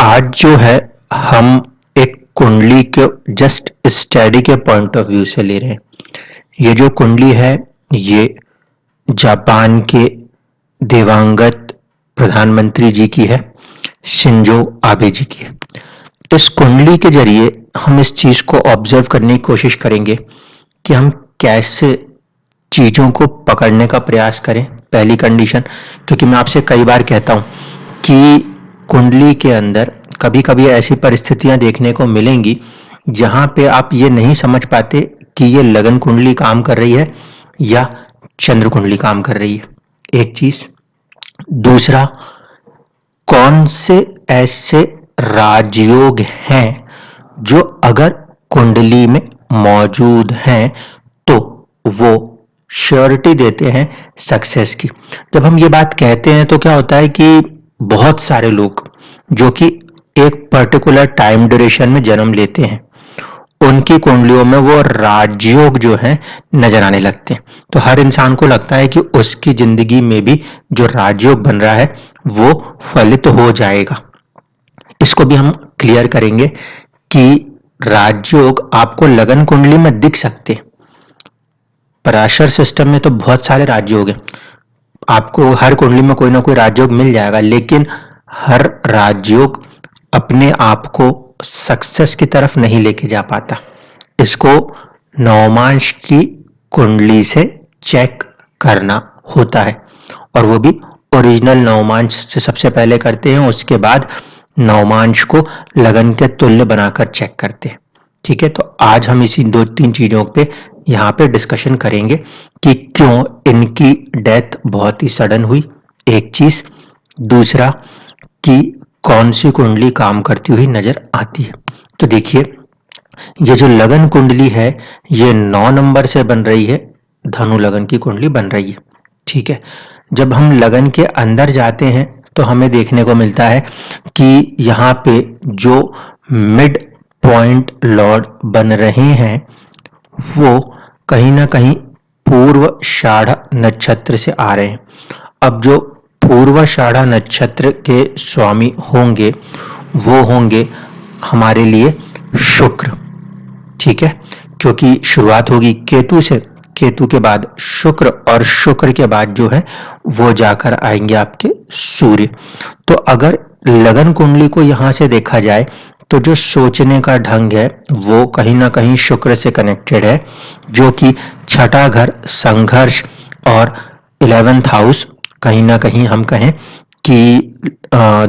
आज जो है हम एक कुंडली के जस्ट स्टडी के पॉइंट ऑफ व्यू से ले रहे हैं। ये जो कुंडली है ये जापान के दिवंगत प्रधानमंत्री जी की है, शिंजो आबे जी की है। इस कुंडली के जरिए हम इस चीज को ऑब्जर्व करने की कोशिश करेंगे कि हम कैसे चीजों को पकड़ने का प्रयास करें। पहली कंडीशन, क्योंकि मैं आपसे कई बार कहता हूं कि कुंडली के अंदर कभी कभी ऐसी परिस्थितियां देखने को मिलेंगी जहां पे आप ये नहीं समझ पाते कि ये लगन कुंडली काम कर रही है या चंद्र कुंडली काम कर रही है। एक चीज। दूसरा, कौन से ऐसे राजयोग हैं जो अगर कुंडली में मौजूद हैं तो वो श्योरिटी देते हैं सक्सेस की। जब हम ये बात कहते हैं तो क्या होता है कि बहुत सारे लोग जो कि एक पर्टिकुलर टाइम ड्यूरेशन में जन्म लेते हैं उनकी कुंडलियों में वो राजयोग जो है नजर आने लगते हैं। तो हर इंसान को लगता है कि उसकी जिंदगी में भी जो राजयोग बन रहा है वो फलित हो जाएगा। इसको भी हम क्लियर करेंगे कि राजयोग आपको लगन कुंडली में दिख सकते। पराशर सिस्टम में तो बहुत सारे राजयोग हैं, आपको हर कुंडली में कोई ना कोई राजयोग मिल जाएगा, लेकिन हर राजयोग अपने आप को सक्सेस की तरफ नहीं लेके जा पाता। इसको नवमांश की कुंडली से चेक करना होता है और वो भी ओरिजिनल नवमांश से सबसे पहले करते हैं, उसके बाद नवमांश को लगन के तुल्य बनाकर चेक करते हैं। ठीक है, तो आज हम इसी दो तीन चीजों पे यहाँ पे डिस्कशन करेंगे कि क्यों इनकी डेथ बहुत ही सडन हुई, एक चीज। दूसरा, कि कौन सी कुंडली काम करती हुई नजर आती है। तो देखिए, ये जो लगन कुंडली है ये 9 नंबर से बन रही है, धनु लगन की कुंडली बन रही है। ठीक है, जब हम लगन के अंदर जाते हैं तो हमें देखने को मिलता है कि यहाँ पे जो मिड पॉइंट लॉर्ड बन रहे हैं वो कहीं ना कहीं पूर्वाषाढ़ नक्षत्र से आ रहे हैं। अब जो पूर्वाषाढ़ नक्षत्र के स्वामी होंगे वो होंगे हमारे लिए शुक्र। ठीक है, क्योंकि शुरुआत होगी केतु से, केतु के बाद शुक्र और शुक्र के बाद जो है वो जाकर आएंगे आपके सूर्य। तो अगर लगन कुंडली को यहां से देखा जाए तो जो सोचने का ढंग है वो कहीं ना कहीं शुक्र से कनेक्टेड है, जो कि छठा घर संघर्ष और 11th हाउस कहीं ना कहीं हम कहें कि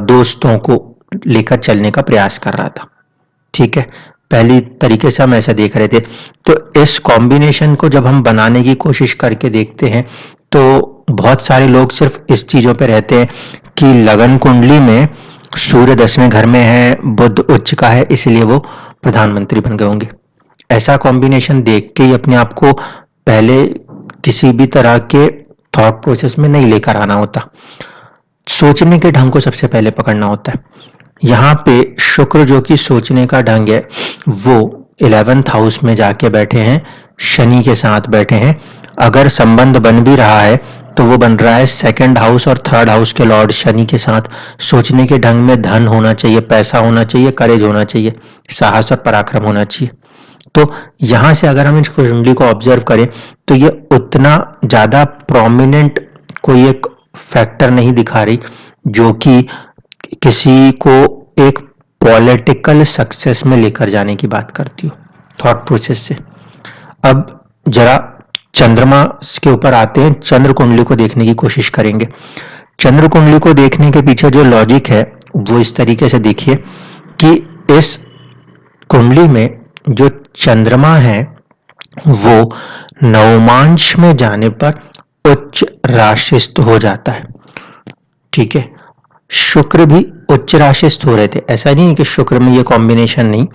दोस्तों को लेकर चलने का प्रयास कर रहा था। ठीक है, पहली तरीके से हम ऐसा देख रहे थे। तो इस कॉम्बिनेशन को जब हम बनाने की कोशिश करके देखते हैं तो बहुत सारे लोग सिर्फ इस चीजों पे रहते हैं कि लगन कुंडली में सूर्य 10वें घर में है, बुध उच्च का है, इसलिए वो प्रधानमंत्री बन गए होंगे। ऐसा कॉम्बिनेशन देख के ही अपने आप को पहले किसी भी तरह के थॉट प्रोसेस में नहीं लेकर आना होता, सोचने के ढंग को सबसे पहले पकड़ना होता है। यहाँ पे शुक्र जो कि सोचने का ढंग है वो 11th हाउस में जाके बैठे हैं, शनि के साथ बैठे हैं। अगर संबंध बन भी रहा है तो वो बन रहा है 2nd हाउस और 3rd हाउस के लॉर्ड शनि के साथ। सोचने के ढंग में धन होना चाहिए, पैसा होना चाहिए, करेज होना चाहिए, साहस और पराक्रम होना चाहिए। तो यहां से अगर हम इस कुंडली को ऑब्जर्व करें तो ये उतना ज्यादा प्रोमिनेंट कोई एक फैक्टर नहीं दिखा रही जो कि किसी को एक पॉलिटिकल सक्सेस में लेकर जाने की बात करती हो थॉट प्रोसेस से। अब जरा चंद्रमा के ऊपर आते हैं, चंद्र कुंडली को देखने की कोशिश करेंगे। चंद्र कुंडली को देखने के पीछे जो लॉजिक है वो इस तरीके से देखिए कि इस कुंडली में जो चंद्रमा है वो नवमांश में जाने पर उच्च राशिस्थ हो जाता है। ठीक है, शुक्र भी उच्च राशिस्थ हो रहे थे, ऐसा नहीं है कि शुक्र में ये कॉम्बिनेशन नहीं,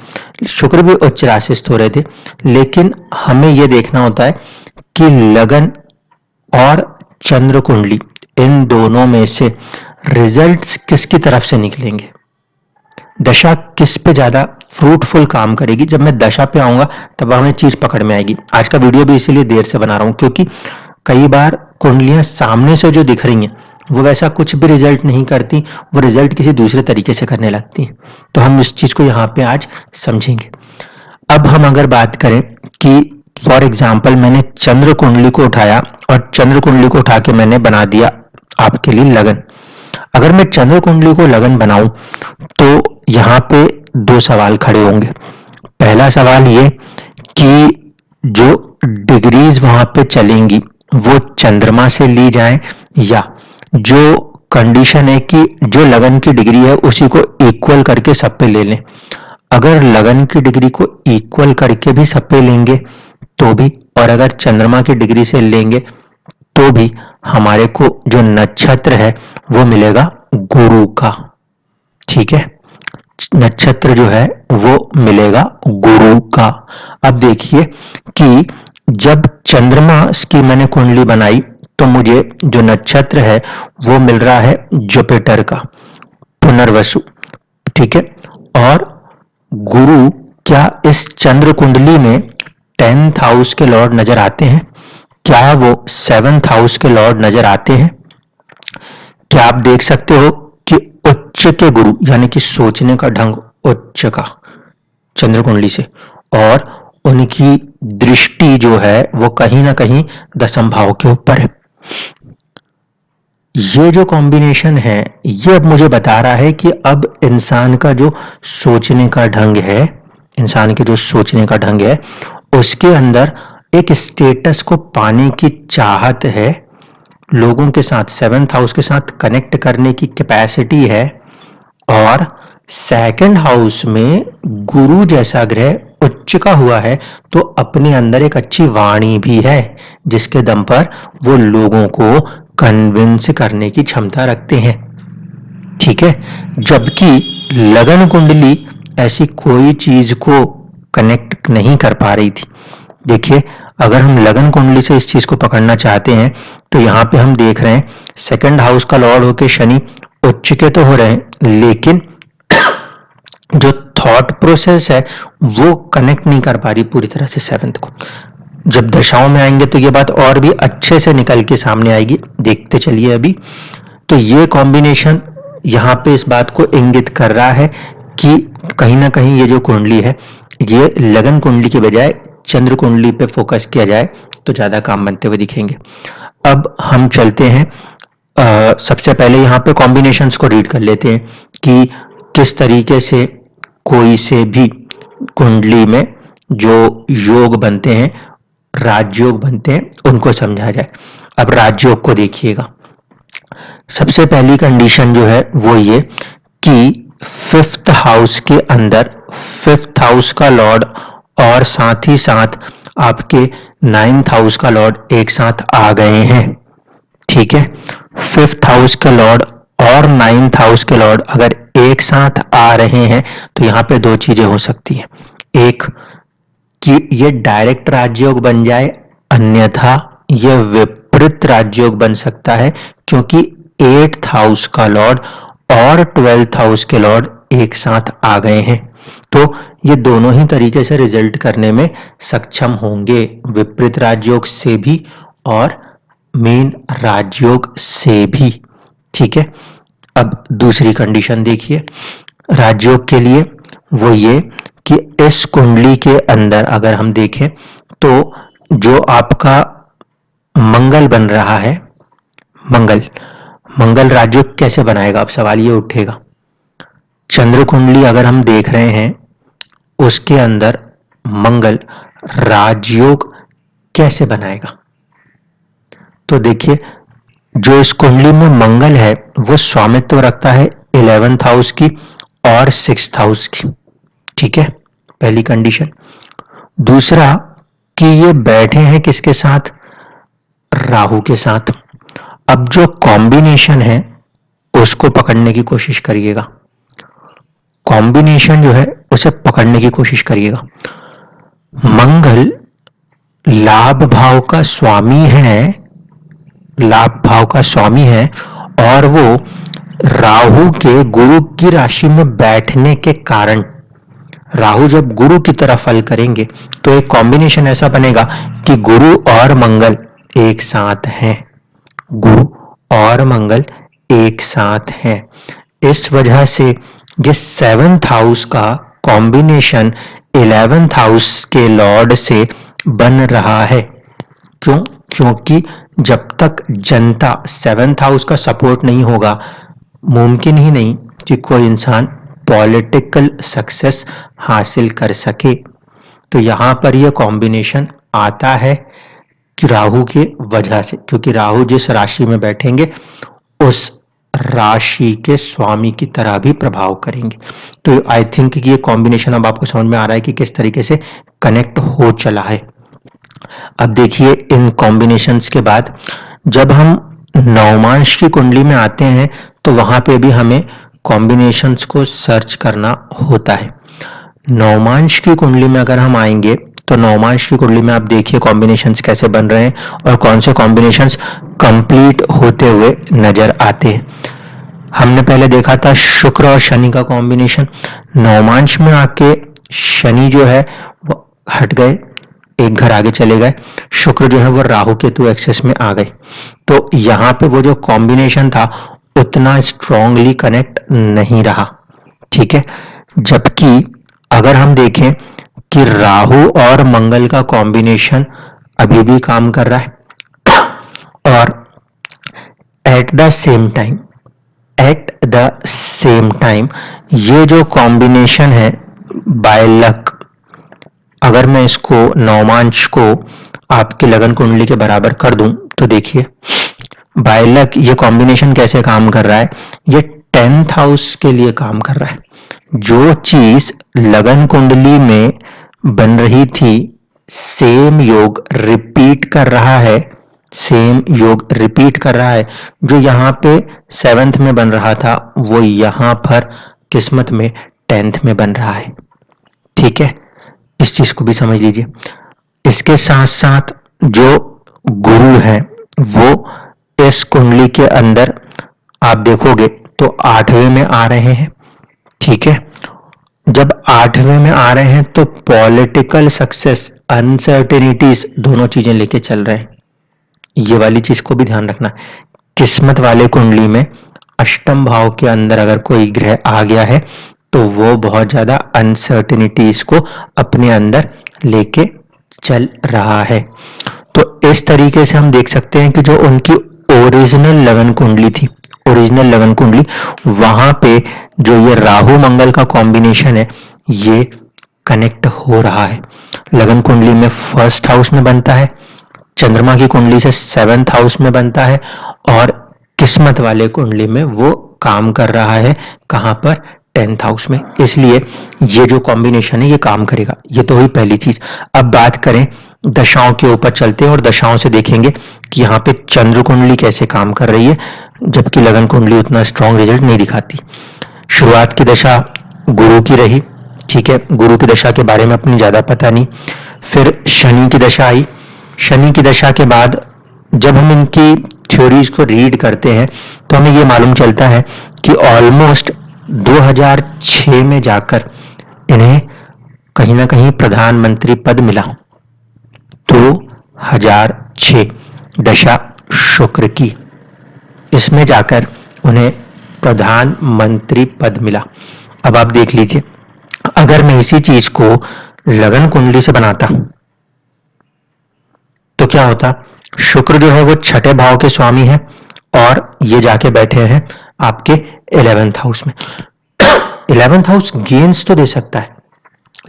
शुक्र भी उच्च राशिस्थ हो रहे थे, लेकिन हमें यह देखना होता है कि लगन और चंद्र कुंडली इन दोनों में से रिजल्ट्स किसकी तरफ से निकलेंगे, दशा किस पे ज्यादा फ्रूटफुल काम करेगी। जब मैं दशा पे आऊंगा तब हमें चीज पकड़ में आएगी। आज का वीडियो भी इसीलिए देर से बना रहा हूं क्योंकि कई बार कुंडलियां सामने से जो दिख रही हैं वो वैसा कुछ भी रिजल्ट नहीं करती, वो रिजल्ट किसी दूसरे तरीके से करने लगती हैं। तो हम इस चीज को यहाँ पे आज समझेंगे। अब हम अगर बात करें कि फॉर एग्जाम्पल मैंने चंद्र कुंडली को उठाया और चंद्र कुंडली को उठा के मैंने बना दिया आपके लिए लगन। अगर मैं चंद्र कुंडली को लगन बनाऊं तो यहाँ पे दो सवाल खड़े होंगे। पहला सवाल ये कि जो डिग्रीज वहां पे चलेंगी वो चंद्रमा से ली जाए, या जो कंडीशन है कि जो लगन की डिग्री है उसी को इक्वल करके सब पे ले लें। अगर लगन की डिग्री को इक्वल करके भी सब पे लेंगे तो भी, और अगर चंद्रमा की डिग्री से लेंगे तो भी हमारे को जो नक्षत्र है वो मिलेगा गुरु का। ठीक है, नक्षत्र जो है वो मिलेगा गुरु का। अब देखिए कि जब चंद्रमा की मैंने कुंडली बनाई तो मुझे जो नक्षत्र है वो मिल रहा है जुपिटर का, पुनर्वसु। ठीक है, और गुरु क्या इस चंद्र कुंडली में 10th हाउस के लॉर्ड नजर आते हैं? क्या वो 7th हाउस के लॉर्ड नजर आते हैं? क्या आप देख सकते हो कि उच्च के गुरु यानी कि सोचने का ढंग उच्च का चंद्र कुंडली से, और उनकी दृष्टि जो है वो कहीं ना कहीं 10th भाव के ऊपर है। ये जो कॉम्बिनेशन है ये अब मुझे बता रहा है कि अब इंसान का जो सोचने का ढंग है, इंसान के जो सोचने का ढंग है उसके अंदर एक स्टेटस को पाने की चाहत है, लोगों के साथ 7th हाउस के साथ कनेक्ट करने की कैपेसिटी है, और 2nd हाउस में गुरु जैसा ग्रह उच्च का हुआ है तो अपने अंदर एक अच्छी वाणी भी है जिसके दम पर वो लोगों को कन्विंस करने की क्षमता रखते हैं। ठीक है, जबकि लगन कुंडली ऐसी कोई चीज को कनेक्ट नहीं कर पा रही थी। देखिए, अगर हम लगन कुंडली से इस चीज को पकड़ना चाहते हैं तो यहाँ पे हम देख रहे हैं 2nd हाउस का लॉर्ड होके शनि उच्च के तो हो रहे हैं, लेकिन जो थॉट प्रोसेस है वो कनेक्ट नहीं कर पा रही पूरी तरह से 7th को। जब दशाओं में आएंगे तो ये बात और भी अच्छे से निकल के सामने आएगी, देखते चलिए अभी। तो ये कॉम्बिनेशन यहाँ पे इस बात को इंगित कर रहा है कि कहीं ना कहीं ये जो कुंडली है ये लगन कुंडली के बजाय चंद्र कुंडली पे फोकस किया जाए तो ज्यादा काम बनते हुए दिखेंगे। अब हम चलते हैं, सबसे पहले यहाँ पे कॉम्बिनेशंस को रीड कर लेते हैं कि किस तरीके से कोई से भी कुंडली में जो योग बनते हैं, राजयोग बनते हैं, उनको समझा जाए। अब राजयोग को देखिएगा। सबसे पहली कंडीशन जो है वो ये कि 5th हाउस के अंदर 5th हाउस का लॉर्ड और साथ ही साथ आपके 9th हाउस का लॉर्ड एक साथ आ गए हैं। ठीक है, 5th हाउस के लॉर्ड और 9th हाउस के लॉर्ड अगर एक साथ आ रहे हैं तो यहाँ पे दो चीजें हो सकती हैं। एक कि ये डायरेक्ट राजयोग बन जाए, अन्यथा यह विपरीत राजयोग बन सकता है, क्योंकि 8th हाउस का लॉर्ड और 12th हाउस के लॉर्ड एक साथ आ गए हैं। तो ये दोनों ही तरीके से रिजल्ट करने में सक्षम होंगे, विपरीत राजयोग से भी और मेन राजयोग से भी। ठीक है, अब दूसरी कंडीशन देखिए राजयोग के लिए, वो ये कि इस कुंडली के अंदर अगर हम देखें तो जो आपका मंगल बन रहा है, मंगल राजयोग कैसे बनाएगा? अब सवाल ये उठेगा, चंद्र कुंडली अगर हम देख रहे हैं उसके अंदर मंगल राजयोग कैसे बनाएगा? तो देखिए, जो इस कुंडली में मंगल है वो स्वामित्व रखता है 11th हाउस की और 6th हाउस की। ठीक है, पहली कंडीशन। दूसरा कि ये बैठे हैं किसके साथ? राहु के साथ। अब जो कॉम्बिनेशन है उसको पकड़ने की कोशिश करिएगा, कॉम्बिनेशन जो है उसे पकड़ने की कोशिश करिएगा। मंगल लाभ भाव का स्वामी है, लाभ भाव का स्वामी है, और वो राहु के गुरु की राशि में बैठने के कारण, राहु जब गुरु की तरफ फल करेंगे तो एक कॉम्बिनेशन ऐसा बनेगा कि गुरु और मंगल एक साथ हैं, गुरु और मंगल एक साथ हैं। इस वजह से ये 7th हाउस का कॉम्बिनेशन 11th हाउस के लॉर्ड से बन रहा है। क्यों? क्योंकि जब तक जनता 7th हाउस का सपोर्ट नहीं होगा, मुमकिन ही नहीं कि कोई इंसान पॉलिटिकल सक्सेस हासिल कर सके। तो यहां पर यह कॉम्बिनेशन आता है कि राहु के वजह से, क्योंकि राहु जिस राशि में बैठेंगे उस राशि के स्वामी की तरह भी प्रभाव करेंगे। तो आई थिंक कि ये कॉम्बिनेशन अब आपको समझ में आ रहा है कि किस तरीके से कनेक्ट हो चला है। अब देखिए इन कॉम्बिनेशंस के बाद जब हम नवमांश की कुंडली में आते हैं तो वहां पे भी हमें कॉम्बिनेशंस को सर्च करना होता है। नवमांश की कुंडली में अगर हम आएंगे तो नवमांश की कुंडली में आप देखिए कॉम्बिनेशंस कैसे बन रहे हैं और कौन से कॉम्बिनेशंस कंप्लीट होते हुए नजर आते हैं। हमने पहले देखा था शुक्र और शनि का कॉम्बिनेशन। नवमांश में आके शनि जो है वो हट गए, एक घर आगे चले गए। शुक्र जो है वो राहु केतु एक्सेस में आ गए। तो यहां पे वो जो कॉम्बिनेशन था उतना स्ट्रांगली कनेक्ट नहीं रहा। ठीक है, जबकि अगर हम देखें कि राहु और मंगल का कॉम्बिनेशन अभी भी काम कर रहा है और एट द सेम टाइम ये जो कॉम्बिनेशन है बाय लक, अगर मैं इसको नवमांश को आपकी लगन कुंडली के बराबर कर दूं तो देखिए बाय लक ये कॉम्बिनेशन कैसे काम कर रहा है। ये 10th हाउस के लिए काम कर रहा है। जो चीज लगन कुंडली में बन रही थी सेम योग रिपीट कर रहा है, जो यहां पे 7th में बन रहा था वो यहां पर किस्मत में 10th में बन रहा है। ठीक है, इस चीज को भी समझ लीजिए। इसके साथ साथ जो गुरु है वो इस कुंडली के अंदर आप देखोगे तो 8वें में आ रहे हैं। ठीक है, जब 8वें में आ रहे हैं तो पॉलिटिकल सक्सेस, अनसर्टेनिटीज दोनों चीजें लेके चल रहे हैं। ये वाली चीज को भी ध्यान रखना। किस्मत वाले कुंडली में अष्टम भाव के अंदर अगर कोई ग्रह आ गया है तो वो बहुत ज्यादा अनसर्टेनिटीज को अपने अंदर लेके चल रहा है। तो इस तरीके से हम देख सकते हैं कि जो उनकी ओरिजिनल लगन कुंडली थी, वहां पे जो ये राहु मंगल का कॉम्बिनेशन है ये कनेक्ट हो रहा है। लगन कुंडली में 1st हाउस में बनता है, चंद्रमा की कुंडली से 7th हाउस में बनता है और किस्मत वाले कुंडली में वो काम कर रहा है कहां पर, 10th हाउस में। इसलिए ये जो कॉम्बिनेशन है ये काम करेगा। ये तो हुई पहली चीज। अब बात करें दशाओं के ऊपर चलते हैं और दशाओं से देखेंगे कि यहाँ पे चंद्र कुंडली कैसे काम कर रही है, जबकि लगन कुंडली उतना स्ट्रांग रिजल्ट नहीं दिखाती। शुरुआत की दशा गुरु की रही। ठीक है, गुरु की दशा के बारे में अपनी ज्यादा पता नहीं। फिर शनि की दशा आई। शनि की दशा के बाद जब हम इनकी थ्योरीज को रीड करते हैं तो हमें यह मालूम चलता है कि ऑलमोस्ट 2006 में जाकर इन्हें कहीं ना कहीं प्रधानमंत्री पद मिला। 2006 दशा शुक्र की, इसमें जाकर उन्हें प्रधानमंत्री पद मिला। अब आप देख लीजिए, अगर मैं इसी चीज को लगन कुंडली से बनाता तो क्या होता, शुक्र जो है वो 6ठे भाव के स्वामी है और ये जाके बैठे हैं आपके 11th हाउस में। 11th हाउस गेन्स तो दे सकता है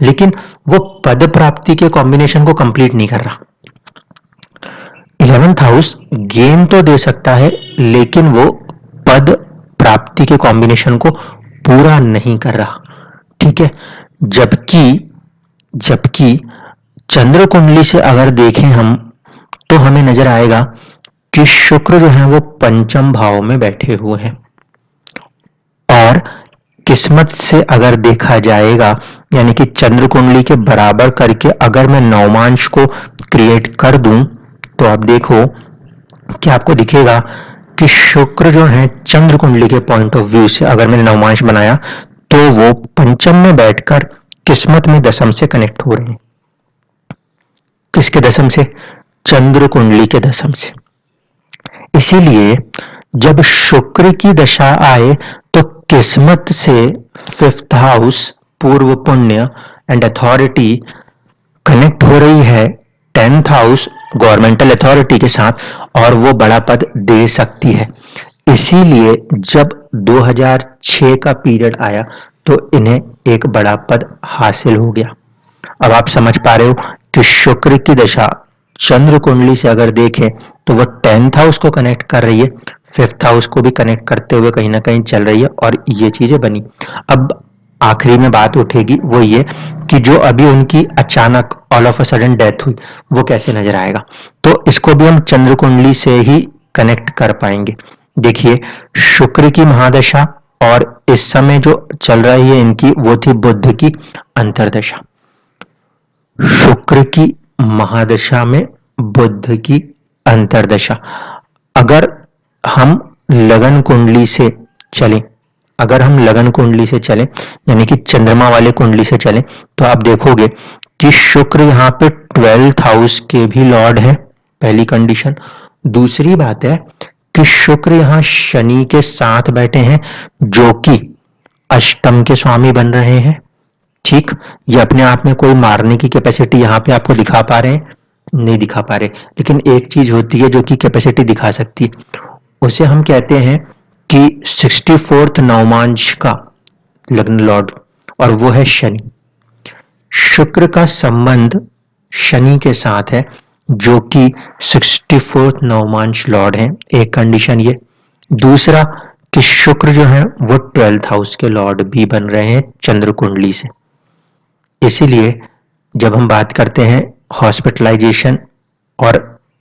लेकिन वो पद प्राप्ति के कॉम्बिनेशन को कंप्लीट नहीं कर रहा। 11th हाउस गेन तो दे सकता है लेकिन वो पद प्राप्ति के कॉम्बिनेशन को पूरा नहीं कर रहा। ठीक है, जबकि चंद्र कुंडली से अगर देखें हम तो हमें नजर आएगा कि शुक्र जो है वो 5म भाव में बैठे हुए हैं और किस्मत से अगर देखा जाएगा यानी कि चंद्र कुंडली के बराबर करके अगर मैं नवमांश को क्रिएट कर दूं तो आप देखो कि आपको दिखेगा कि शुक्र जो है चंद्र कुंडली के पॉइंट ऑफ व्यू से अगर मैंने नवमांश बनाया तो वो 5म में बैठकर किस्मत में 10म से कनेक्ट हो रहे हैं। किसके 10म से? चंद्र कुंडली के 10म से। इसीलिए जब शुक्र की दशा आए तो किस्मत से 5th हाउस पूर्व पुण्य एंड अथॉरिटी कनेक्ट हो रही है 10th हाउस गवर्नमेंटल अथॉरिटी के साथ और वो बड़ा पद दे सकती है। इसीलिए जब 2006 का पीरियड आया तो इन्हें एक बड़ा पद हासिल हो गया। अब आप समझ पा रहे हो कि शुक्र की दशा चंद्र कुंडली से अगर देखें तो वो 10th हाउस को कनेक्ट कर रही है, 5th हाउस को भी कनेक्ट करते हुए कहीं ना कहीं चल रही है और ये चीजें बनी। अब आखिरी में बात उठेगी वो ये कि जो अभी उनकी अचानक all of a sudden death हुई वो कैसे नजर आएगा, तो इसको भी हम चंद्र कुंडली से ही कनेक्ट कर पाएंगे। देखिए, शुक्र की महादशा और इस समय जो चल रही है इनकी वो थी बुध की अंतरदशा। शुक्र की महादशा में बुध की अंतरदशा। अगर हम लगन कुंडली से चलें, अगर हम लगन कुंडली से चलें यानी कि चंद्रमा वाले कुंडली से चलें तो आप देखोगे कि शुक्र यहाँ पे 12th हाउस के भी लॉर्ड है, पहली कंडीशन। दूसरी बात है कि शुक्र यहाँ शनि के साथ बैठे हैं जो कि अष्टम के स्वामी बन रहे हैं। ठीक, ये अपने आप में कोई मारने की कैपेसिटी यहाँ पे आपको दिखा पा रहे हैं? नहीं दिखा पा रहे, लेकिन एक चीज होती है जो कि कैपेसिटी दिखा सकती है, उसे हम कहते हैं कि 64th नवमांश का लग्न लॉर्ड, और वो है शनि। शुक्र का संबंध शनि के साथ है जो कि 64th नवमांश लॉर्ड है, एक कंडीशन ये। दूसरा कि शुक्र जो है वो 12th हाउस के लॉर्ड भी बन रहे हैं चंद्र कुंडली से। इसीलिए जब हम बात करते हैं हॉस्पिटलाइजेशन और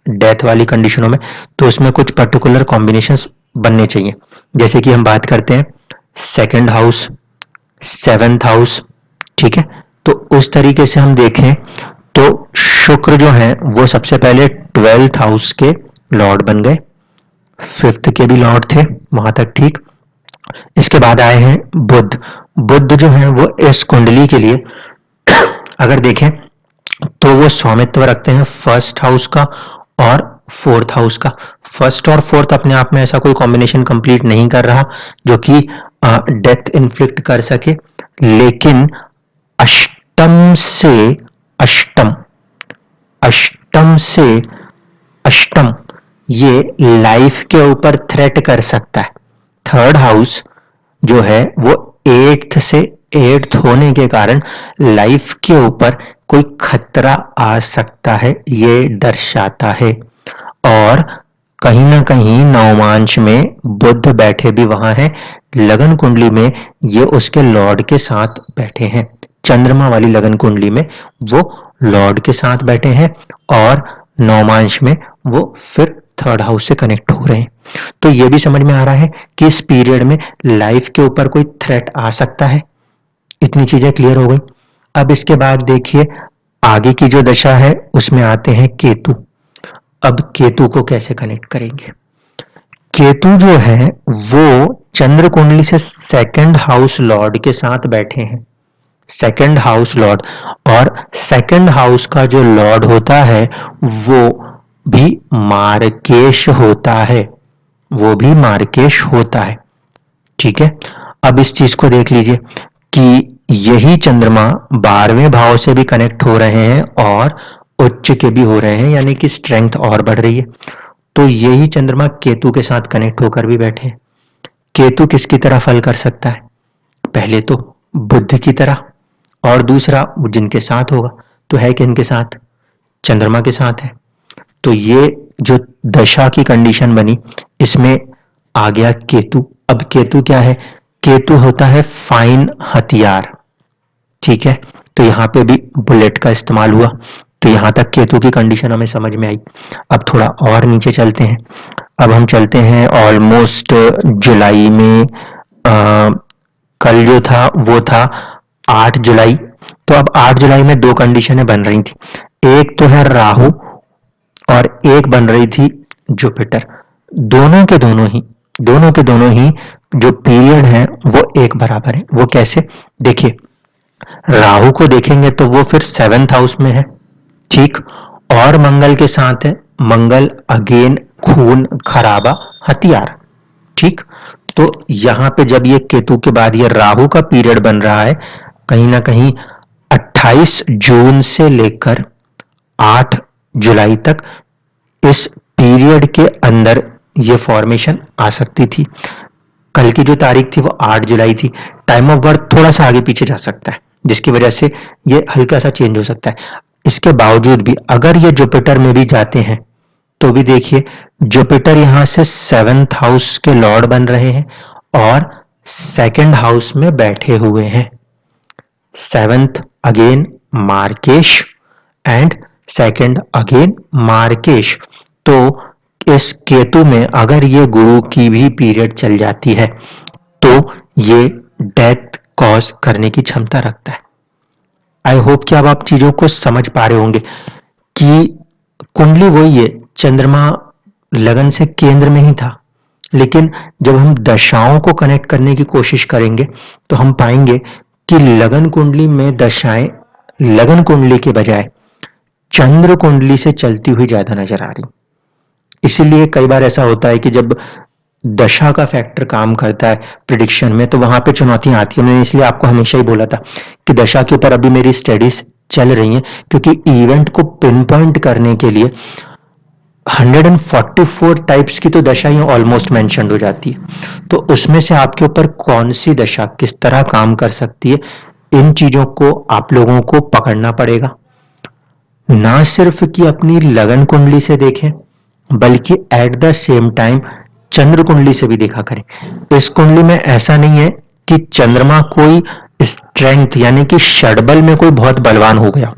डेथ वाली कंडीशनों में तो उसमें कुछ पर्टिकुलर कॉम्बिनेशंस बनने चाहिए। जैसे कि हम बात करते हैं 2nd हाउस, 7th हाउस, ठीक है। तो उस तरीके से हम देखें तो शुक्र जो है वो सबसे पहले 12th हाउस के लॉर्ड बन गए, 5th के भी लॉर्ड थे वहां तक, ठीक। इसके बाद आए हैं बुध। बुध जो है वो इस कुंडली के लिए अगर देखें तो वो स्वामित्व रखते हैं 1st हाउस का और 4th हाउस का। 1st और 4th अपने आप में ऐसा कोई कॉम्बिनेशन कंप्लीट नहीं कर रहा जो कि डेथ इन्फ्लिक्ट कर सके, लेकिन अष्टम से अष्टम, अष्टम से अष्टम ये लाइफ के ऊपर थ्रेट कर सकता है। 3rd हाउस जो है वो 8th से 8th होने के कारण लाइफ के ऊपर कोई खतरा आ सकता है, ये दर्शाता है। और कहीं ना कहीं नवमांश में बुध बैठे भी वहां है, लगन कुंडली में ये उसके लॉर्ड के साथ बैठे हैं। चंद्रमा वाली लगन कुंडली में वो लॉर्ड के साथ बैठे हैं और नवमांश में वो फिर 3rd हाउस से कनेक्ट हो रहे हैं। तो ये भी समझ में आ रहा है कि इस पीरियड में लाइफ के ऊपर कोई थ्रेट आ सकता है। इतनी चीजें क्लियर हो गई। अब इसके बाद देखिए आगे की जो दशा है उसमें आते हैं केतु। अब केतु को कैसे कनेक्ट करेंगे? केतु जो है वो चंद्र कुंडली से 2nd हाउस लॉर्ड के साथ बैठे हैं, 2nd हाउस लॉर्ड। और 2nd हाउस का जो लॉर्ड होता है वो भी मार्केश होता है, वो भी मार्केश होता है, ठीक है। अब इस चीज को देख लीजिए कि यही चंद्रमा 12वें भाव से भी कनेक्ट हो रहे हैं और उच्च के भी हो रहे हैं, यानी कि स्ट्रेंथ और बढ़ रही है। तो यही चंद्रमा केतु के साथ कनेक्ट होकर भी बैठे हैं। केतु किसकी तरह फल कर सकता है? पहले तो बुध की तरह, और दूसरा जिनके साथ होगा तो है कि इनके साथ, चंद्रमा के साथ है। तो ये जो दशा की कंडीशन बनी इसमें आ गया केतु। अब केतु क्या है? केतु होता है फाइन हथियार, ठीक है। तो यहां पे भी बुलेट का इस्तेमाल हुआ, तो यहां तक केतु की कंडीशन हमें समझ में आई। अब थोड़ा और नीचे चलते हैं। अब हम चलते हैं ऑलमोस्ट जुलाई में, कल जो था वो था 8 जुलाई। तो अब 8 जुलाई में दो कंडीशनें बन रही थी, एक तो है राहु और एक बन रही थी जुपिटर। दोनों के दोनों ही जो पीरियड है वो एक बराबर है। वो कैसे? देखिए, राहु को देखेंगे तो वो फिर 7th हाउस में है, ठीक, और मंगल के साथ है। मंगल अगेन खून खराबा हथियार, ठीक। तो यहां पे जब ये केतु के बाद ये राहु का पीरियड बन रहा है, कहीं ना कहीं 28 जून से लेकर 8 जुलाई तक, इस पीरियड के अंदर ये फॉर्मेशन आ सकती थी। कल की जो तारीख थी वो 8 जुलाई थी। टाइम ऑफ बर्थ थोड़ा सा आगे पीछे जा सकता है, जिसकी वजह से ये हल्का सा चेंज हो सकता है। इसके बावजूद भी अगर ये जुपिटर में भी जाते हैं तो भी देखिए, जुपिटर यहां से 7th हाउस के लॉर्ड बन रहे हैं और 2nd हाउस में बैठे हुए हैं। 7th अगेन मार्केश एंड 2nd अगेन मार्केश। तो इस केतु में अगर ये गुरु की भी पीरियड चल जाती है तो ये डेथ कॉज करने की क्षमता रखता है। आई होप कि अब आप चीजों को समझ पा रहे होंगे कि कुंडली वही है, चंद्रमा लगन से केंद्र में ही था, लेकिन जब हम दशाओं को कनेक्ट करने की कोशिश करेंगे तो हम पाएंगे कि लगन कुंडली में दशाएं लगन कुंडली के बजाय चंद्र कुंडली से चलती हुई ज्यादा नजर आ रही। इसीलिए कई बार ऐसा होता है कि जब दशा का फैक्टर काम करता है प्रिडिक्शन में तो वहां पे चुनौतियां आती है। मैंने इसलिए आपको हमेशा ही बोला था कि दशा के ऊपर अभी मेरी स्टडीज चल रही हैं, क्योंकि इवेंट को पिन पॉइंट करने के लिए 144 टाइप्स की तो दशा ही ऑलमोस्ट मेंशन्ड हो जाती है। तो उसमें से आपके ऊपर कौन सी दशा किस तरह काम कर सकती है, इन चीजों को आप लोगों को पकड़ना पड़ेगा। ना सिर्फ कि अपनी लगन कुंडली से देखें, बल्कि एट द सेम टाइम चंद्र कुंडली से भी देखा करें। इस कुंडली में ऐसा नहीं है कि चंद्रमा कोई स्ट्रेंथ यानी कि षडबल में कोई बहुत बलवान हो गया,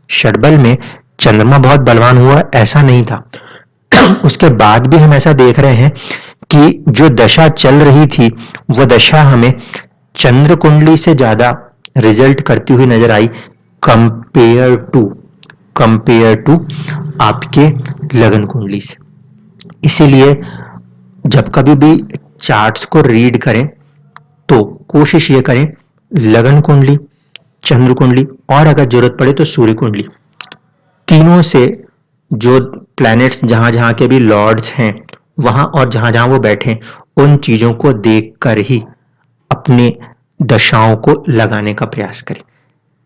षडबल में चंद्रमा बहुत बलवान हुआ ऐसा नहीं था। उसके बाद भी हम ऐसा देख रहे हैं कि जो दशा चल रही थी वो दशा हमें चंद्र कुंडली से ज्यादा रिजल्ट करती हुई नजर आई कंपेयर टू आपके लगन कुंडली से। इसीलिए जब कभी भी चार्ट्स को रीड करें तो कोशिश ये करें लगन कुंडली, चंद्र कुंडली और अगर जरूरत पड़े तो सूर्य कुंडली, तीनों से जो प्लैनेट्स जहां जहां के भी लॉर्ड्स हैं वहां और जहां जहां वो बैठे उन चीजों को देखकर ही अपने दशाओं को लगाने का प्रयास करें।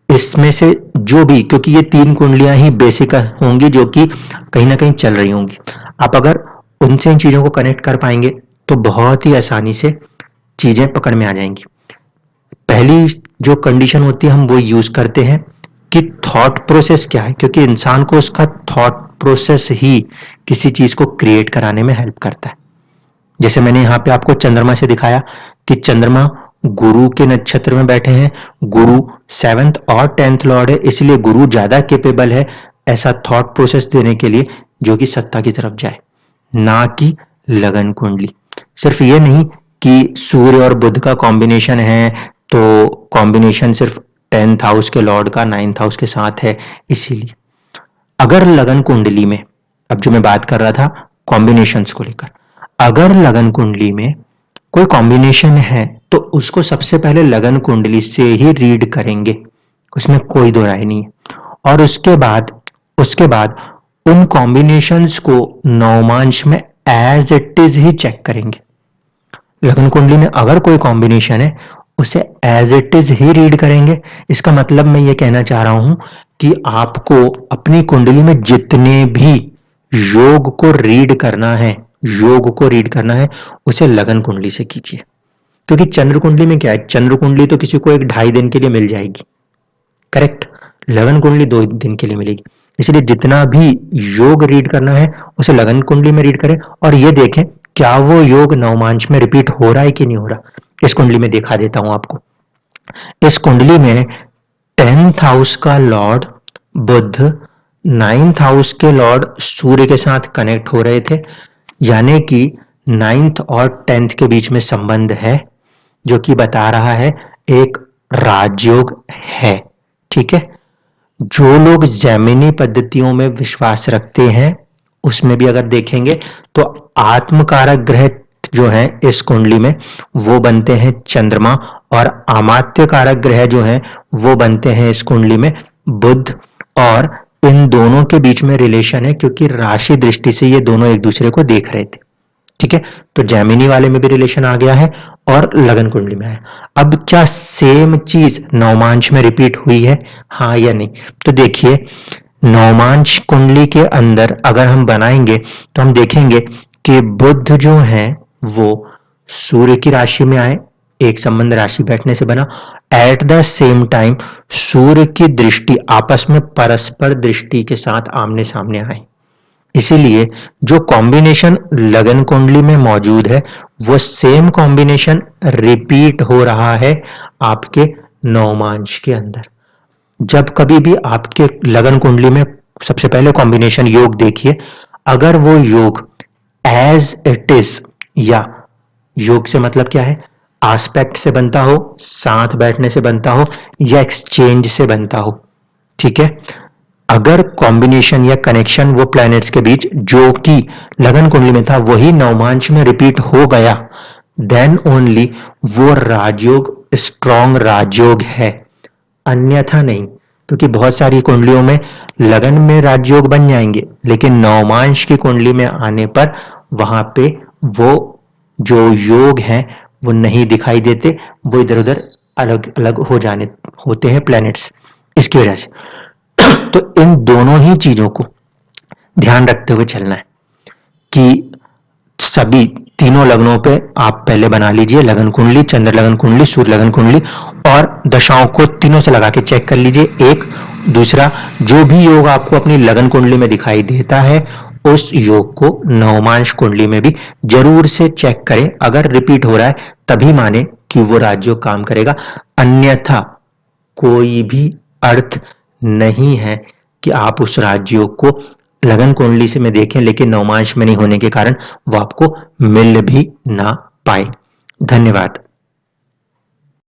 इसमें से जो भी, क्योंकि ये 3 कुंडलियां ही बेसिक होंगी जो कि कहीं ना कहीं चल रही होंगी, आप अगर उनसे इन चीजों को कनेक्ट कर पाएंगे तो बहुत ही आसानी से चीजें पकड़ में आ जाएंगी। पहली जो कंडीशन होती है हम वो यूज करते हैं कि थॉट प्रोसेस क्या है, क्योंकि इंसान को उसका थॉट प्रोसेस ही किसी चीज को क्रिएट कराने में हेल्प करता है। जैसे मैंने यहां पे आपको चंद्रमा से दिखाया कि चंद्रमा गुरु के नक्षत्र में बैठे हैं, गुरु 7th और 10th लॉर्ड है, इसलिए गुरु ज्यादा केपेबल है ऐसा थॉट प्रोसेस देने के लिए जो कि सत्ता की तरफ जाए, ना कि लगन कुंडली। सिर्फ ये नहीं कि सूर्य और बुध का कॉम्बिनेशन है तो कॉम्बिनेशन सिर्फ 10th हाउस के लॉर्ड का 9th हाउस के साथ है। इसीलिए अगर लगन कुंडली में, अब जो मैं बात कर रहा था कॉम्बिनेशंस को लेकर, अगर लगन कुंडली में कोई कॉम्बिनेशन है तो उसको सबसे पहले लगन कुंडली से ही रीड करेंगे, उसमें कोई दो राय नहीं है। और उसके बाद उन कॉम्बिनेशंस को नवमांश में एज इट इज ही चेक करेंगे। लगन कुंडली में अगर कोई कॉम्बिनेशन है उसे एज इट इज ही रीड करेंगे। इसका मतलब मैं ये कहना चाह रहा हूं कि आपको अपनी कुंडली में जितने भी योग को रीड करना है उसे लगन कुंडली से कीजिए। क्योंकि चंद्र कुंडली में क्या है, चंद्र कुंडली तो किसी को 1-2.5 दिन के लिए मिल जाएगी, करेक्ट। लगन कुंडली 2 दिन के लिए मिलेगी। इसलिए जितना भी योग रीड करना है उसे लगन कुंडली में रीड करें और ये देखें क्या वो योग नवमांश में रिपीट हो रहा है कि नहीं हो रहा। इस कुंडली में दिखा देता हूं आपको। इस कुंडली में 10th हाउस का लॉर्ड बुध 9th हाउस के लॉर्ड सूर्य के साथ कनेक्ट हो रहे थे, यानी कि 9th और 10th के बीच में संबंध है जो कि बता रहा है एक राजयोग है। ठीक है। जो लोग जैमिनी पद्धतियों में विश्वास रखते हैं उसमें भी अगर देखेंगे तो आत्मकारक ग्रह जो है इस कुंडली में वो बनते हैं चंद्रमा, और अमात्य कारक ग्रह जो है वो बनते हैं इस कुंडली में बुध। और इन दोनों के बीच में रिलेशन है क्योंकि राशि दृष्टि से ये दोनों एक दूसरे को देख रहे थे। ठीक है, तो जैमिनी वाले में भी रिलेशन आ गया है और लगन कुंडली में है। अब क्या सेम चीज नवमांश में रिपीट हुई है, हाँ या नहीं? तो देखिए, नवमांश कुंडली के अंदर अगर हम बनाएंगे तो हम देखेंगे कि बुध जो है वो सूर्य की राशि में आए, एक संबंध राशि बैठने से बना, एट द सेम टाइम सूर्य की दृष्टि आपस में परस्पर दृष्टि के साथ आमने सामने आए। इसीलिए जो कॉम्बिनेशन लगन कुंडली में मौजूद है वो सेम कॉम्बिनेशन रिपीट हो रहा है आपके नवमांश के अंदर। जब कभी भी आपके लगन कुंडली में सबसे पहले कॉम्बिनेशन योग देखिए, अगर वो योग एज इट इज, या योग से मतलब क्या है, आस्पेक्ट से बनता हो, साथ बैठने से बनता हो, या एक्सचेंज से बनता हो, ठीक है, अगर कॉम्बिनेशन या कनेक्शन वो प्लैनेट्स के बीच जो कि लगन कुंडली में था वही नवमांश में रिपीट हो गया, देन ओनली वो राजयोग स्ट्रॉन्ग राजयोग है, अन्यथा नहीं। क्योंकि बहुत सारी कुंडलियों में लगन में राजयोग बन जाएंगे लेकिन नवमांश की कुंडली में आने पर वहां पे वो जो योग हैं वो नहीं दिखाई देते, वो इधर उधर अलग अलग हो जाने होते हैं प्लैनेट्स, इसकी वजह से। तो इन दोनों ही चीजों को ध्यान रखते हुए चलना है कि सभी तीनों लग्नों पे आप पहले बना लीजिए लगन कुंडली, चंद्र लगन कुंडली, सूर्य लगन कुंडली, और दशाओं को तीनों से लगा के चेक कर लीजिए। एक दूसरा, जो भी योग आपको अपनी लगन कुंडली में दिखाई देता है उस योग को नवमांश कुंडली में भी जरूर से चेक करें। अगर रिपीट हो रहा है तभी माने कि वो राजयोग काम करेगा, अन्यथा कोई भी अर्थ नहीं है कि आप उस राजयोग को लगन कुंडली से में देखें लेकिन नवमांश में नहीं होने के कारण वो आपको मिल भी ना पाए। धन्यवाद।